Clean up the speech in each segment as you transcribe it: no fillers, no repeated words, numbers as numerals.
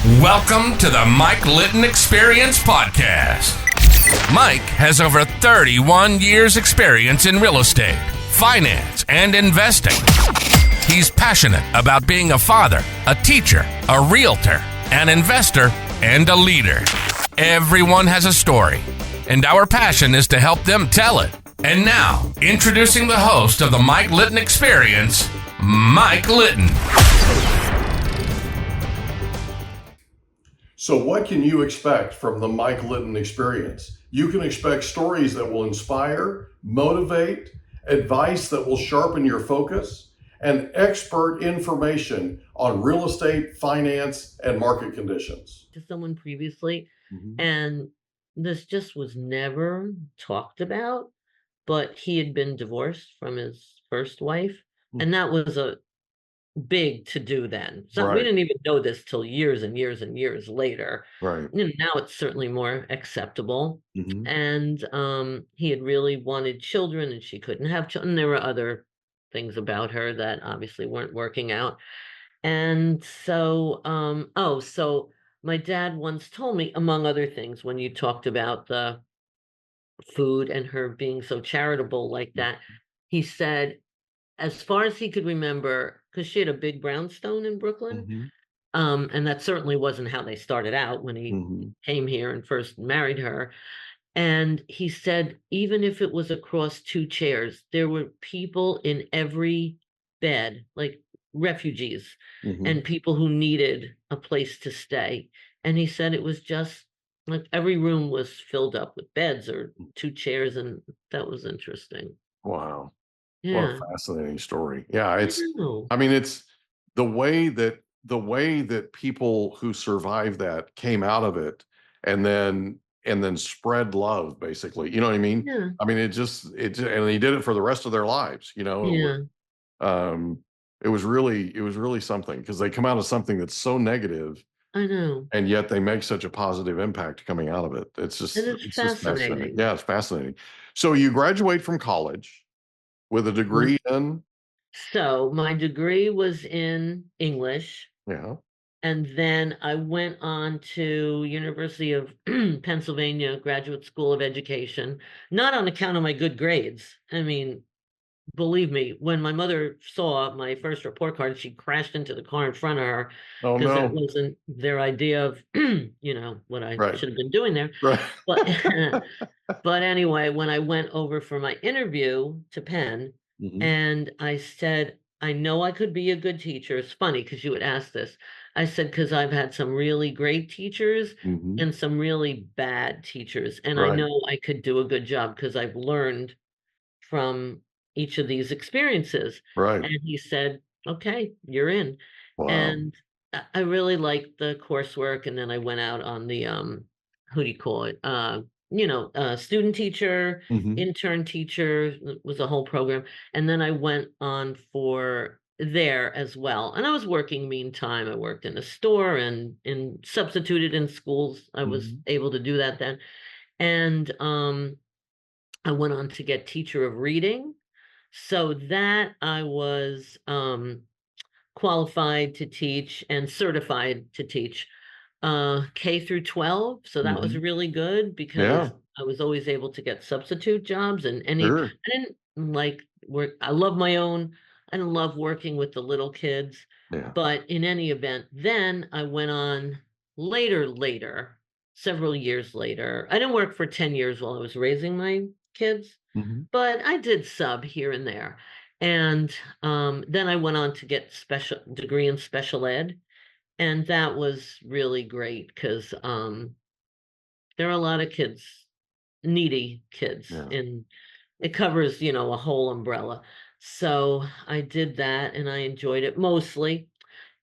Welcome to the Mike Litton Experience Podcast. Mike has over 31 years experience in real estate, finance, and investing. He's passionate about being a father, a teacher, a realtor, an investor, and a leader. Everyone has a story, and our passion is to help them tell it. And now, introducing the host of the Mike Litton Experience, Mike Litton. So what can you expect from the Mike Litton Experience? You can expect stories that will inspire, motivate, advice that will sharpen your focus, and expert information on real estate, finance, and market conditions. To someone previously, and this just was never talked about, but he had been divorced from his first wife, and that was a big to do then. So we didn't even know this till years and years and years later. Right. You know, now it's certainly more acceptable. And he had really wanted children, and she couldn't have children. There were other things about her that obviously weren't working out. And so, so my dad once told me, among other things, when you talked about the food and her being so charitable like that, he said, as far as he could remember, because she had a big brownstone in Brooklyn, and that certainly wasn't how they started out when he came here and first married her. And he said, even if it was across two chairs, there were people in every bed, like refugees and people who needed a place to stay. And he said it was just like every room was filled up with beds or two chairs, and that was interesting. Wow. Yeah. What a fascinating story. Yeah, it's know. I mean, it's the way that people who survived that came out of it and then spread love, basically. You know what I mean? Yeah. I mean, and he did it for the rest of their lives, you know. Yeah. It was really something, because they come out of something that's so negative, I know. and yet they make such a positive impact coming out of it. It's just fascinating. Yeah, it's fascinating. So you graduate from college with a degree in? So my degree was in English. Yeah. And then I went on to University of Pennsylvania Graduate School of Education, not on account of my good grades. I mean, believe me, when my mother saw my first report card, she crashed into the car in front of her, Oh, because that no. wasn't their idea of, what I Right. should have been doing there. Right. But anyway, when I went over for my interview to Penn, and I said, I know I could be a good teacher. It's funny because you would ask this. I said, because I've had some really great teachers and some really bad teachers. And I Right. know I could do a good job because I've learned from each of these experiences. Right. And he said, okay, you're in. Wow. And I really liked the coursework. And then I went out on the, who do you call it? Student teacher, intern teacher, was a whole program. And then I went on for there as well. And I was working meantime. I worked in a store and substituted in schools. I was able to do that then. And I went on to get teacher of reading. So that I was qualified to teach and certified to teach K through 12. So that was really good because I was always able to get substitute jobs, and I didn't like work. I love my own. I didn't love working with the little kids, but in any event, then I went on later, several years later. I didn't work for 10 years while I was raising my kids, but I did sub here and there. And then I went on to get degree in special ed. And that was really great because there are a lot of kids, needy kids, and it covers, a whole umbrella. So I did that and I enjoyed it mostly.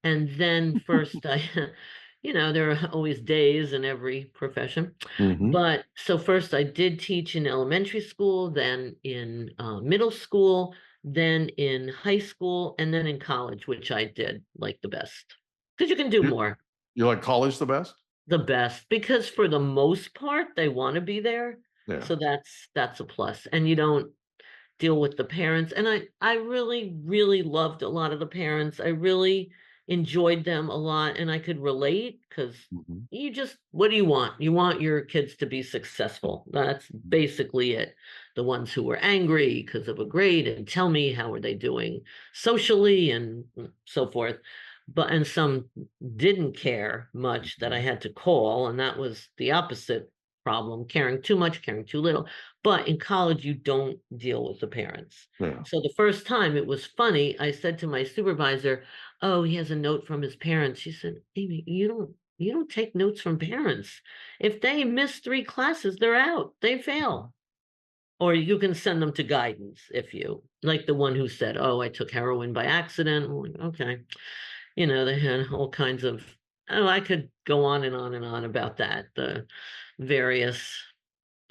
And then first there are always days in every profession. But so first I did teach in elementary school, then in middle school, then in high school, and then in college, which I did like the best. Because you can do more. You like college the best? The best, because for the most part, they want to be there. Yeah. So that's a plus. And you don't deal with the parents. And I really, really loved a lot of the parents. I really enjoyed them a lot, and I could relate because what do you want? You want your kids to be successful. That's basically it. The ones who were angry because of a grade and tell me how are they doing socially and so forth. And some didn't care much that I had to call, and that was the opposite problem, caring too much, caring too little. But in college, you don't deal with the parents. Yeah. So the first time it was funny, I said to my supervisor, "Oh, he has a note from his parents." She said, "Amy, you don't take notes from parents. If they miss 3 classes, they're out. They fail. Or you can send them to guidance if you like the one who said, 'Oh, I took heroin by accident.'" I'm like, okay. They had all kinds of, I could go on and on and on about that, the various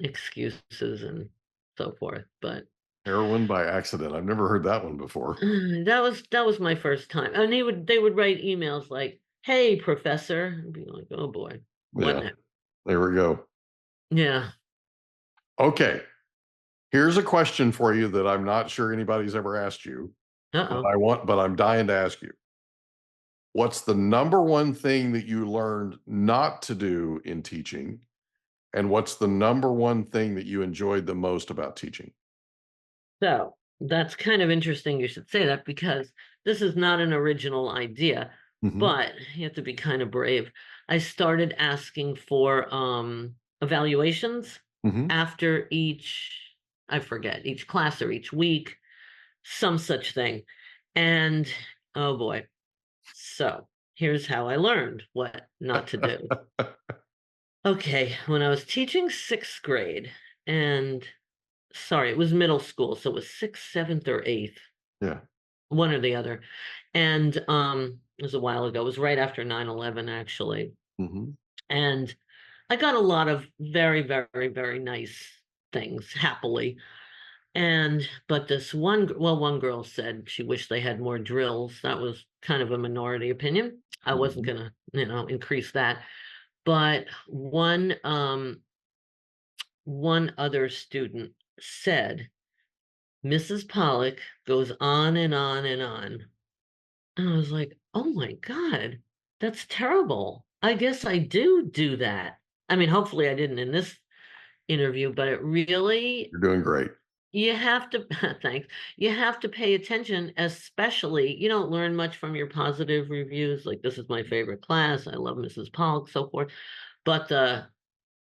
excuses and so forth. But Heroin by accident. I've never heard that one before. that was my first time. And they would write emails like, "Hey, professor." I'd be like, "Oh boy, what Yeah. next?" There we go. Yeah. Okay. Here's a question for you that I'm not sure anybody's ever asked you, Uh-oh. but I'm dying to ask you. What's the number one thing that you learned not to do in teaching? And what's the number one thing that you enjoyed the most about teaching? So that's kind of interesting you should say that, because this is not an original idea, Mhm. but you have to be kind of brave. I started asking for evaluations Mhm. after I forget, each class or each week, some such thing. And oh boy. So here's how I learned what not to do. Okay, when I was teaching 6th grade, and sorry, it was middle school, so it was 6th, 7th, or 8th, Yeah. one or the other. And it was a while ago. It was right after 9/11, actually. Mhm. And I got a lot of very, very, very nice things, happily. But this one girl said she wished they had more drills. That was kind of a minority opinion. I wasn't Mhm. gonna, increase that. But one other student said, "Mrs. Pollack goes on and on and on." And I was like, "Oh my God, that's terrible. I guess I do that." I mean, hopefully I didn't in this interview, but it really, You're doing great. you have to, thanks. You have to pay attention, especially, you don't learn much from your positive reviews. Like, "This is my favorite class. I love Mrs. Polk," so forth. But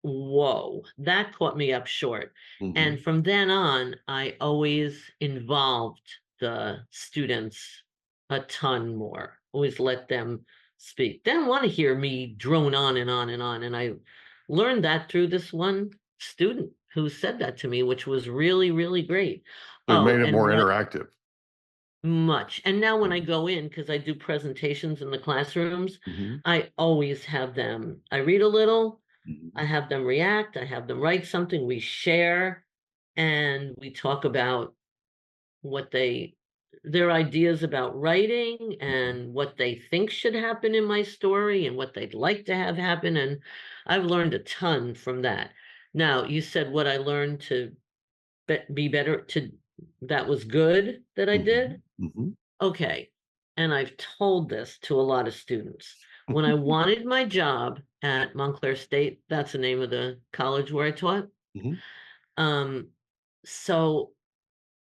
whoa, that caught me up short. And Mhm. from then on, I always involved the students a ton more, always let them speak. They don't want to hear me drone on and on and on. And I learned that through this one student who said that to me, which was really, really great. So it Oh, made it and more what interactive. much. And now when I Mhm. go in, because I do presentations in the classrooms, Mhm. I always have them, I read a little, I Mhm. have them react, I have them write something, we share, and we talk about what their ideas about writing Mhm. and what they think should happen in my story and what they'd like to have happen. And I've learned a ton from that. Now, you said what I learned to be better to, that was good that I Mhm. did. Mhm. Okay. And I've told this to a lot of students. When I wanted my job at Montclair State, that's the name of the college where I taught. Mhm. Um, so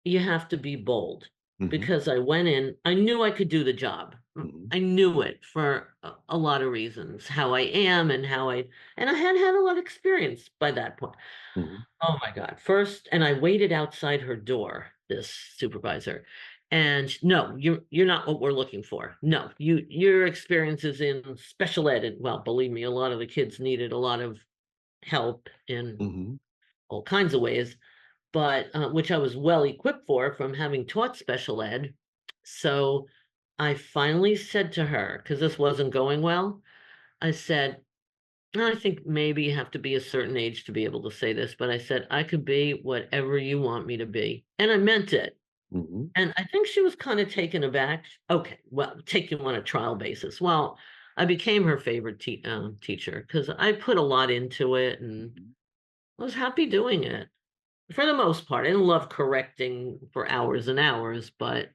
you have to be bold, Mhm. because I went in, I knew I could do the job. Mhm. I knew it for a lot of reasons, how I am and and I had had a lot of experience by that point. Mhm. Oh my God. First, and I waited outside her door, this supervisor. And, "No, you're not what we're looking for. No, your experience is in special ed." And well, believe me, a lot of the kids needed a lot of help in Mhm. all kinds of ways, but which I was well equipped for from having taught special ed. So I finally said to her, because this wasn't going well, I said, I think maybe you have to be a certain age to be able to say this, but I said, "I could be whatever you want me to be." And I meant it. Mhm. And I think she was kind of taken aback. Okay, well, take you on a trial basis. Well, I became her favorite teacher because I put a lot into it and Mhm. I was happy doing it for the most part. I didn't love correcting for hours and hours, but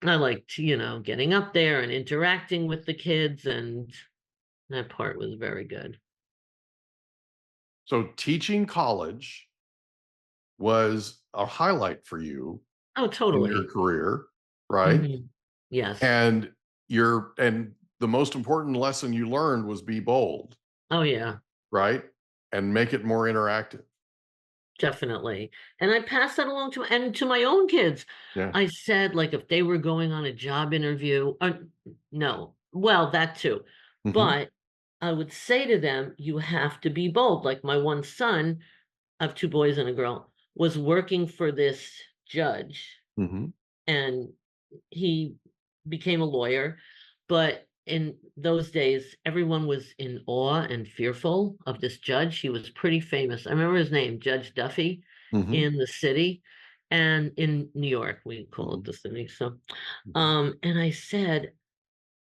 I liked, getting up there and interacting with the kids, and that part was very good. So teaching college was a highlight for you Oh, in your totally. career, right? Mhm. Yes. And the most important lesson you learned was be bold, Oh, yeah, right? And make it more interactive. definitely. And I passed that along to my own kids. Yeah. I said, like, if they were going on a job interview, no, well, that too. Mhm. But I would say to them, you have to be bold. Like my one son, I have two boys and a girl, was working for this judge, Mhm. and he became a lawyer. But in those days, everyone was in awe and fearful of this judge. He was pretty famous. I remember his name, Judge Duffy, Mhm. in the city, and in New York, we call it Mhm. the city. So, Mhm. and I said,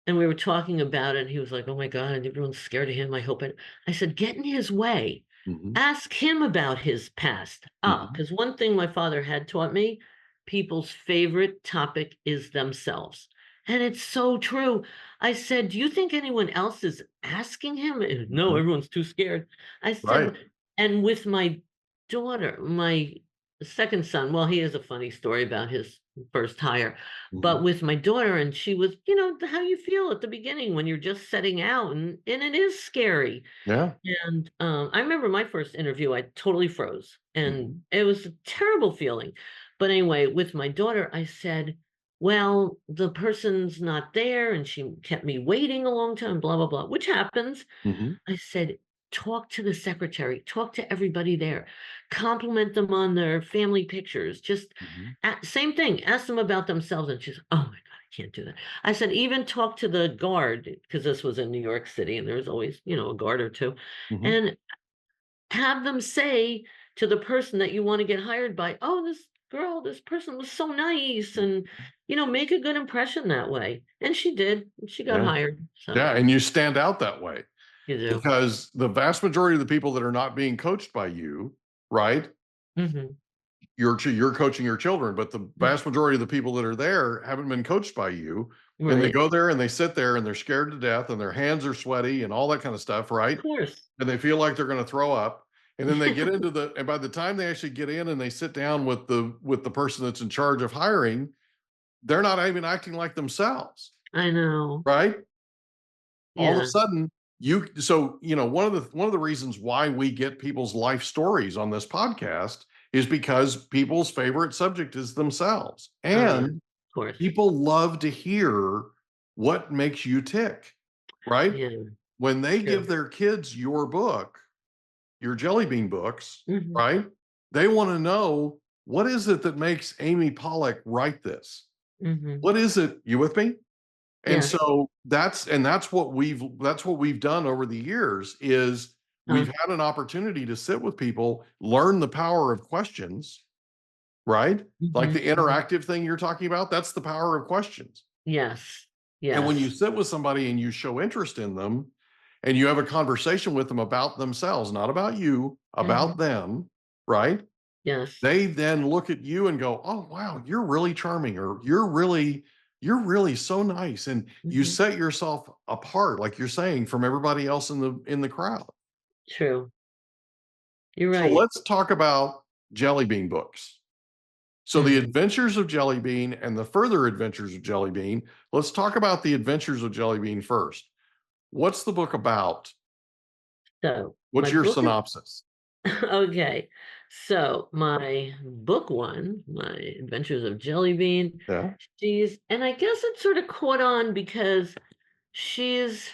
and we were talking about it, and he was like, "Oh my God, everyone's scared of him. I hope it." I said, "Get in his way. Mhm. Ask him about his past." Mhm. Because one thing my father had taught me, people's favorite topic is themselves. And it's so true. I said, "Do you think anyone else is asking him?" No, Mhm. everyone's too scared. I said, Right. and with my daughter, my second son, well, he has a funny story about his first hire. Mhm. But with my daughter, and she was, how you feel at the beginning when you're just setting out, and it is scary. Yeah. And I remember my first interview, I totally froze, and Mhm. it was a terrible feeling. But anyway, with my daughter, I said, "Well, the person's not there," and she kept me waiting a long time, blah blah blah, which happens. Mhm. I said, "Talk to the secretary, talk to everybody there, compliment them on their family pictures, just Mhm. same thing, ask them about themselves." And she's, "Oh my God, I can't do that." I said, "Even talk to the guard," because this was in New York City, and there's always, a guard or two, Mhm. and have them say to the person that you want to get hired by, "Oh, this person was so nice," and, make a good impression that way. And she did. And she got Yeah. hired. So Yeah, and you stand out that way you do. because the vast majority of the people that are not being coached by you, right? Hmm. You're coaching your children, but the vast majority of the people that are there haven't been coached by you, and they Right. go there and they sit there and they're scared to death and their hands are sweaty and all that kind of stuff, Of right? course. And they feel like they're going to throw up. And then they get into and by the time they actually get in and they sit down with the person that's in charge of hiring, they're not even acting like themselves, I know. right? All of a Yeah. sudden, one of the reasons why we get people's life stories on this podcast is because people's favorite subject is themselves. Oh, yeah. Of And course. people love to hear what makes you tick, right? Yeah. When they give True. their kids your book, your Jelly Bean books, Hmm. right? They want to know, what is it that makes Amy Pollack write this? Hmm. What is it? You with me? And Yes. so that's what we've done over the years is we've Huh. had an opportunity to sit with people, learn the power of questions, right? Like the Hmm. Hmm. interactive thing you're talking about, that's the power of questions. Yes. And when you Yes. sit with somebody and you show interest in them and you have a conversation with them about themselves, not about you, Hmm. about them, right? Yes. They then look at you and go, "Oh, wow, you're really charming," or "You're really so nice." And you Hmm. set yourself apart, like you're saying, from everybody else in the crowd. True. You're So right. let's talk about Jelly Bean books. So the Hmm. adventures of Jelly Bean and the further adventures of Jelly Bean. Let's talk about the adventures of Jelly Bean first. What's the book about? So my What's your book is synopsis? okay. So my book one, My Adventures of Jelly Bean, Yeah. and I guess it sort of caught on because she's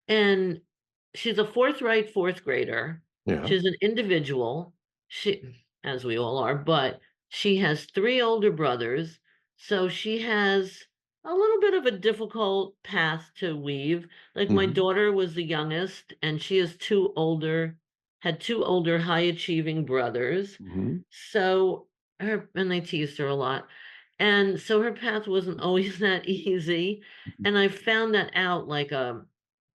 and she's a forthright fourth grader. Yeah. She's an individual. As we all are, but she has three older brothers. So she has a little bit of a difficult path to weave. Like my Mhm. daughter was the youngest, and she has had two older high achieving brothers. Mhm. So and they teased her a lot. And so her path wasn't always that easy. Mhm. And I found that out, like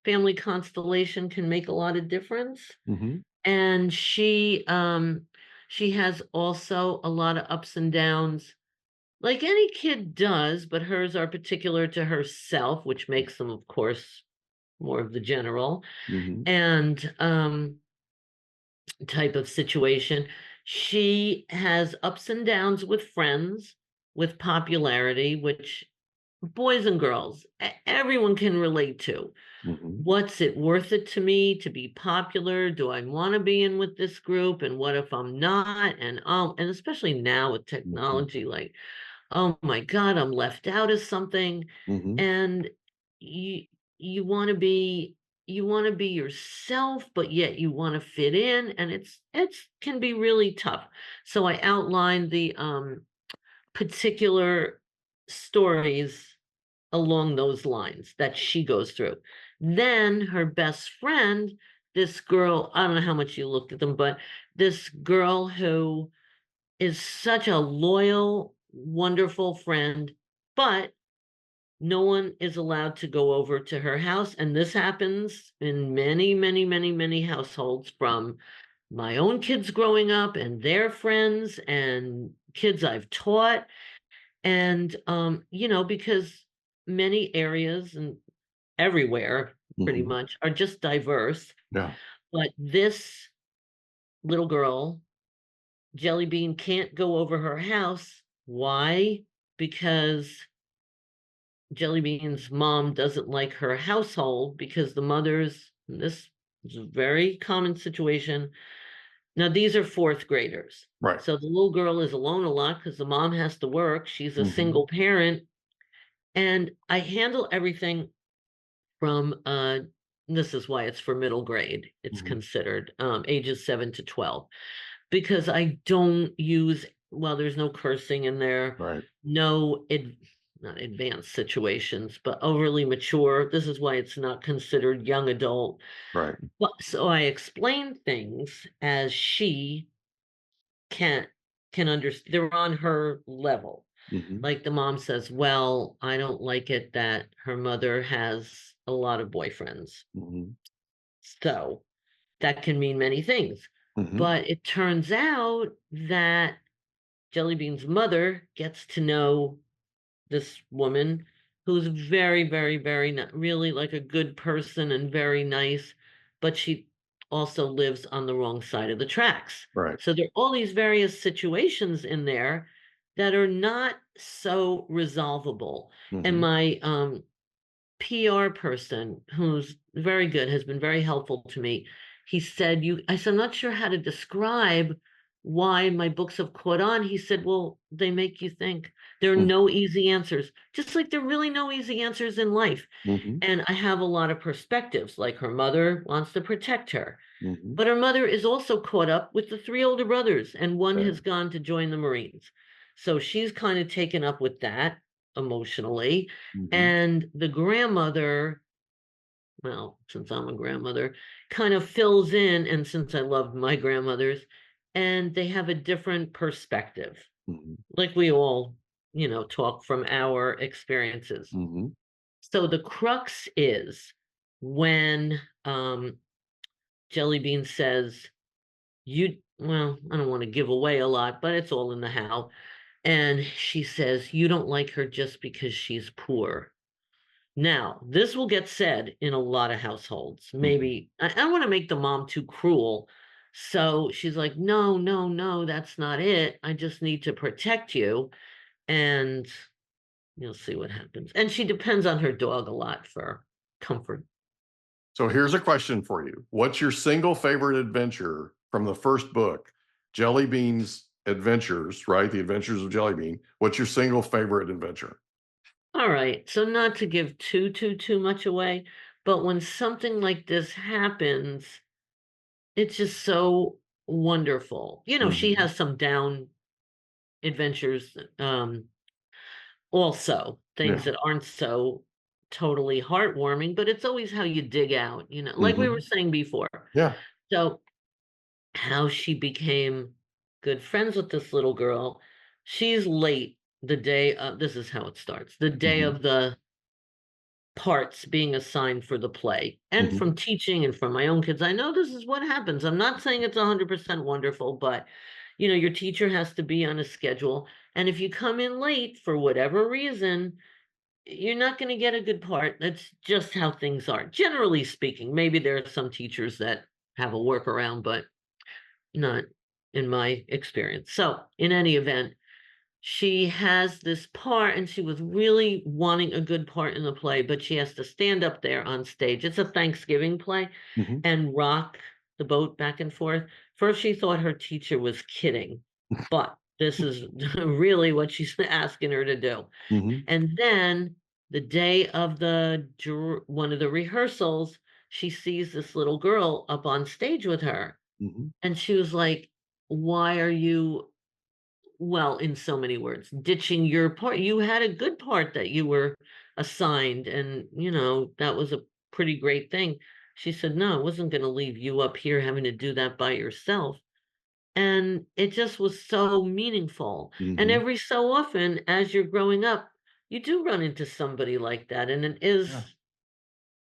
family constellation can make a lot of difference. Mhm. And she has also a lot of ups and downs like any kid does, but hers are particular to herself, which makes them, of course, more of the general and type of situation. She has ups and downs with friends, with popularity, which boys and girls, everyone can relate to. What's it worth it to me to be popular? Do I want to be in with this group? And what if I'm not? And especially now with technology, like, oh my God, I'm left out of something. And you you want to be yourself, but yet you want to fit in, and it's can be really tough. So I outlined the particular stories along those lines that she goes through. Then her best friend, this girl, I don't know how much you looked at them, but this girl who is such a loyal, wonderful friend, but no one is allowed to go over to her house. And this happens in many, many, many, many households, from my own kids growing up and their friends and kids I've taught. And, because many areas and everywhere pretty much are just diverse. Yeah. But this little girl, Jelly Bean, can't go over her house. Why? Because Jelly Bean's mom doesn't like her household, because the mothers, and this is a very common situation. Now, these are fourth graders. Right. So the little girl is alone a lot because the mom has to work. She's a single parent. And I handle everything from, this is why it's for middle grade, it's considered ages 7 to 12, because I don't use, well, there's no cursing in there, Right. no, not advanced situations, but overly mature. This is why it's not considered young adult. Right. But so I explain things as she can understand. They're on her level. Like the mom says, well, I don't like it that her mother has a lot of boyfriends. So that can mean many things. But it turns out that Jelly Bean's mother gets to know this woman who's very, very, very not really like a good person and very nice, but she also lives on the wrong side of the tracks. Right. So there are all these various situations in there that are not so resolvable. And my PR person, who's very good, has been very helpful to me. He said, I said, I'm not sure how to describe why my books have caught on. He said, well, they make you think. There are no easy answers, just like there are really no easy answers in life. And I have a lot of perspectives, like her mother wants to protect her, but her mother is also caught up with the 3 older brothers, and one has gone to join the Marines. So she's kind of taken up with that emotionally. And the grandmother, well, since I'm a grandmother, kind of fills in, and since I loved my grandmothers, and they have a different perspective. Like we all, talk from our experiences. So the crux is when Jelly Bean says, well, I don't want to give away a lot, but it's all in the how. And she says, you don't like her just because she's poor. Now, this will get said in a lot of households. Maybe I don't want to make the mom too cruel. So she's like, no, no, no, that's not it. I just need to protect you. And you'll see what happens. And she depends on her dog a lot for comfort. So here's a question for you. What's your single favorite adventure from the first book, Jelly Bean's Adventures, right? The Adventures of Jelly Bean. What's your single favorite adventure? All right. So not to give too much away, but when something like this happens, it's just so wonderful. She has some down adventures, also things that aren't so totally heartwarming, but it's always how you dig out, like we were saying before. Yeah. So how she became good friends with this little girl. She's late the day of, this is how it starts, the day of the parts being assigned for the play. And from teaching and from my own kids, I know this is what happens. I'm not saying it's 100% wonderful, but your teacher has to be on a schedule. And if you come in late for whatever reason, you're not going to get a good part. That's just how things are. Generally speaking, maybe there are some teachers that have a workaround, but not in my experience. So in any event, she has this part and she was really wanting a good part in the play, but she has to stand up there on stage. It's a Thanksgiving play and rock the boat back and forth. First, she thought her teacher was kidding, but this is really what she's asking her to do. And then the day of one of the rehearsals, she sees this little girl up on stage with her. And she was like, why are you, well, in so many words, ditching your part? You had a good part that you were assigned, and that was a pretty great thing. She said, no, I wasn't going to leave you up here having to do that by yourself. And it just was so meaningful. And every so often, as you're growing up, you do run into somebody like that, and it is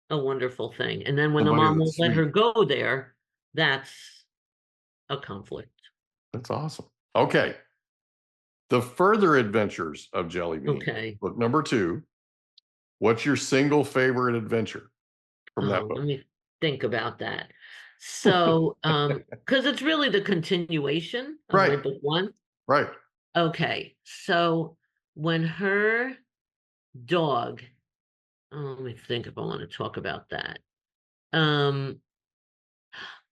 a wonderful thing. And then when the mom won't let her go there, that's a conflict. That's awesome. Okay. The Further Adventures of Jelly Bean. Okay. Book number 2. What's your single favorite adventure from that book? Let me think about that. So, because it's really the continuation of my book 1. Right. Okay. So when her dog, let me think if I want to talk about that.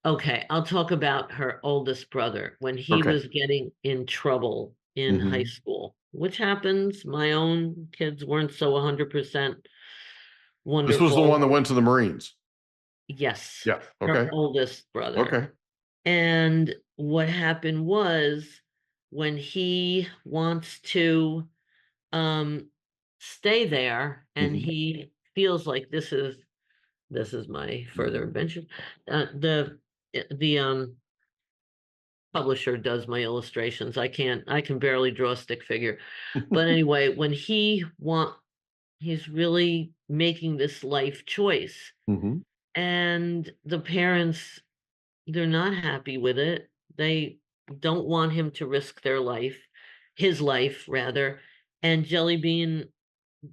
Okay, I'll talk about her oldest brother when he was getting in trouble in high school, which happens. My own kids weren't so 100% wonderful. This was the one that went to the Marines. Yes. Yeah. Okay. Her oldest brother. Okay. And what happened was when he wants to stay there and he feels like this is my further adventure. The publisher does my illustrations. I can barely draw a stick figure. But anyway, when he's really making this life choice. And the parents, they're not happy with it. They don't want him to risk his life rather. And Jelly Bean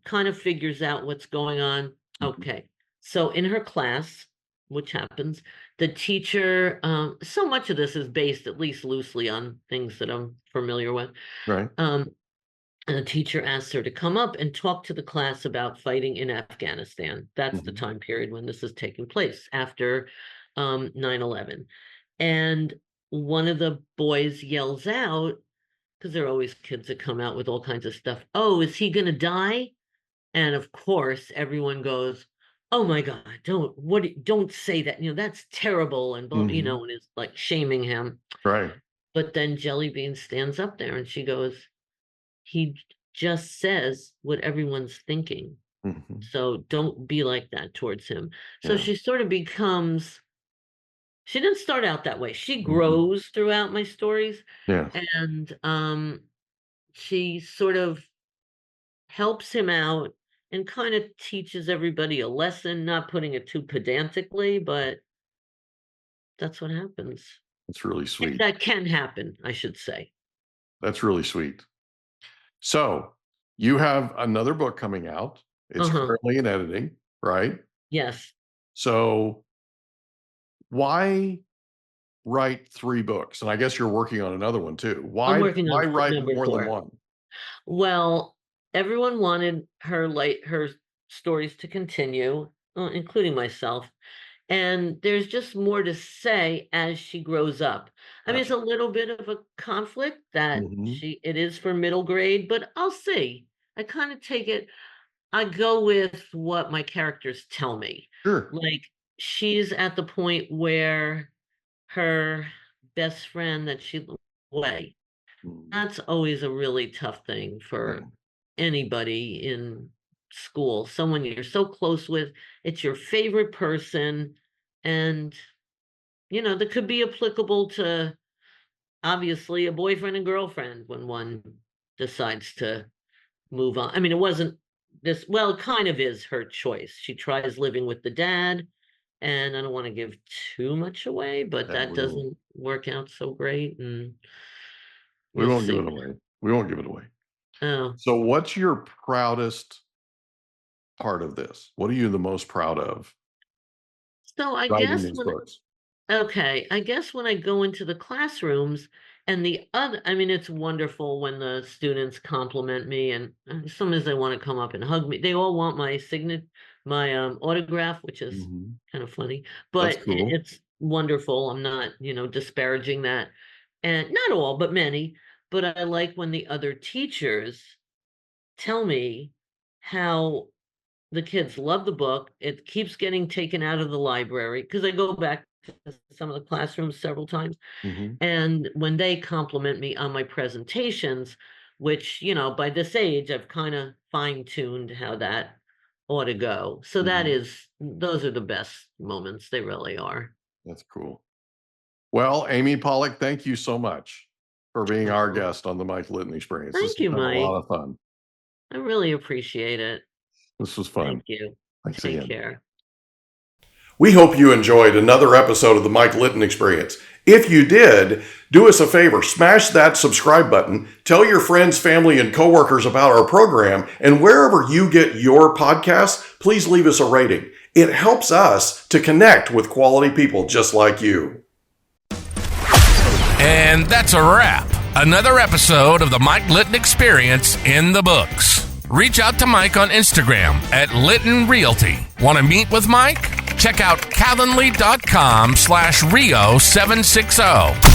kind of figures out what's going on. Okay. So in her class, which happens, the teacher, so much of this is based at least loosely on things that I'm familiar with. Right. And the teacher asks her to come up and talk to the class about fighting in Afghanistan. That's the time period when this is taking place after 9/11. And one of the boys yells out, because there are always kids that come out with all kinds of stuff. Oh, is he going to die? And of course, everyone goes, oh my God, don't say that. That's terrible. And, and is like shaming him. Right. But then Jelly Bean stands up there and she goes, he just says what everyone's thinking. So don't be like that towards him. So she sort of she didn't start out that way. She grows throughout my stories. Yeah. And she sort of helps him out and kind of teaches everybody a lesson, not putting it too pedantically, but that's what happens. It's really sweet. That can happen, I should say. That's really sweet. So you have another book coming out. It's currently in editing, right? Yes. So why write 3 books? And I guess you're working on another one too. Why write more than one? Well, everyone wanted her stories to continue, including myself. And there's just more to say as she grows up. I mean, it's a little bit of a conflict that it is for middle grade, but I'll see. I kind of I go with what my characters tell me. Sure. Like, she's at the point where her best friend that she away. That's always a really tough thing for anybody in school. Someone you're so close with, it's your favorite person, and that could be applicable to obviously a boyfriend and girlfriend when one decides to move on. I mean, it wasn't this, well, it kind of is her choice. She tries living with the dad, and I don't want to give too much away, but that doesn't work out so great. And we won't give it away. We won't give it away. Oh. So what's your proudest part of this? What are you the most proud of? So I Writing guess these when books. Okay, I guess when I go into the classrooms and I mean, it's wonderful when the students compliment me and sometimes they want to come up and hug me. They all want my autograph, which is Mhm. kind of funny, That's but cool. it's wonderful. I'm not, disparaging that. And not all, but many. But I like when the other teachers tell me how the kids love the book. It keeps getting taken out of the library because I go back to some of the classrooms several times. Mhm. And when they compliment me on my presentations, which, by this age, I've kind of fine-tuned how that ought to go. So Mhm. those are the best moments. They really are. That's cool. Well, Amy Pollack, thank you so much for being our Oh, guest on the Mike Litton Experience. This thank has you, been a lot Mike. of fun. I really appreciate it. This was Thank fun. you. Thanks Take again. care. We hope you enjoyed another episode of the Mike Litton Experience. If you did, do us a favor, smash that subscribe button, tell your friends, family, and coworkers about our program, and wherever you get your podcasts, please leave us a rating. It helps us to connect with quality people just like you. And that's a wrap. Another episode of the Mike Litton Experience in the books. Reach out to Mike on Instagram at Litton Realty. Want to meet with Mike? Check out calendly.com/Rio760.